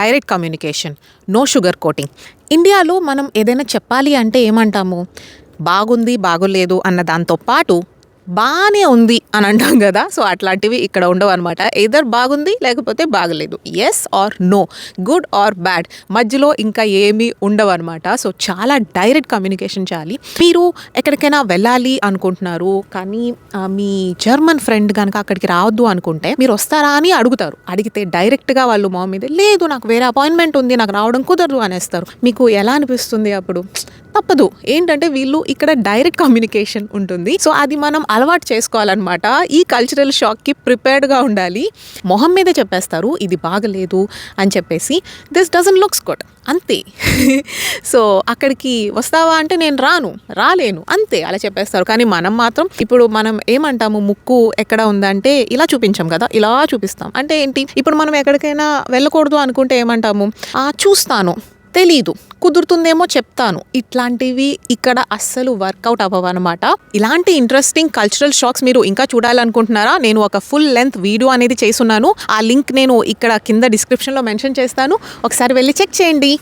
Direct communication, no sugar coating. ఇండియాలో మనం ఏదైనా చెప్పాలి అంటే ఏమంటాము, బాగుంది బాగోలేదు అన్న దాంతో పాటు బాగానే ఉంది అని అంటాం కదా. సో అట్లాంటివి ఇక్కడ ఉండవు అనమాట. ఎదర్ బాగుంది లేకపోతే బాగలేదు, yes or no, good or bad, మధ్యలో ఇంకా ఏమీ ఉండవు అనమాట. సో చాలా డైరెక్ట్ కమ్యూనికేషన్ చేయాలి. మీరు ఎక్కడికైనా వెళ్ళాలి అనుకుంటున్నారు కానీ మీ జర్మన్ ఫ్రెండ్ కనుక అక్కడికి రావద్దు అనుకుంటే మీరు వస్తారా అని అడుగుతారు. అడిగితే డైరెక్ట్గా వాళ్ళు మా మీద లేదు నాకు వేరే అపాయింట్మెంట్ ఉంది నాకు రావడం కుదరదు అనేస్తారు. మీకు ఎలా అనిపిస్తుంది అప్పుడు? తప్పదు. ఏంటంటే వీళ్ళు ఇక్కడ డైరెక్ట్ కమ్యూనికేషన్ ఉంటుంది. సో అది మనం అలవాటు చేసుకోవాలన్నమాట. ఈ కల్చరల్ షాక్కి ప్రిపేర్డ్గా ఉండాలి. మొహం మీదే చెప్పేస్తారు ఇది బాగలేదు అని చెప్పేసి, దిస్ డజంట్ లుక్స్ గుడ్, అంతే. సో అక్కడికి వస్తావా అంటే నేను రాలేను అంతే, అలా చెప్పేస్తారు. కానీ మనం మాత్రం ఇప్పుడు మనం ఏమంటాము, ముక్కు ఎక్కడ ఉందంటే ఇలా చూపించాం కదా, ఇలా చూపిస్తాం. అంటే ఏంటి, ఇప్పుడు మనం ఎక్కడికైనా వెళ్ళకూడదు అనుకుంటే ఏమంటాము, చూస్తాను, తెలీదు, కుదురుతుందేమో చెప్తాను. ఇట్లాంటివి ఇక్కడ అస్సలు వర్కౌట్ అవ్వవన్నమాట. ఇలాంటి ఇంట్రెస్టింగ్ కల్చరల్ షాక్స్ మీరు ఇంకా చూడాలనుకుంటున్నారా? నేను ఒక ఫుల్ లెంత్ వీడియో అనేది చేసున్నాను. ఆ లింక్ నేను ఇక్కడ కింద డిస్క్రిప్షన్లో మెన్షన్ చేస్తాను. ఒకసారి వెళ్ళి చెక్ చేయండి.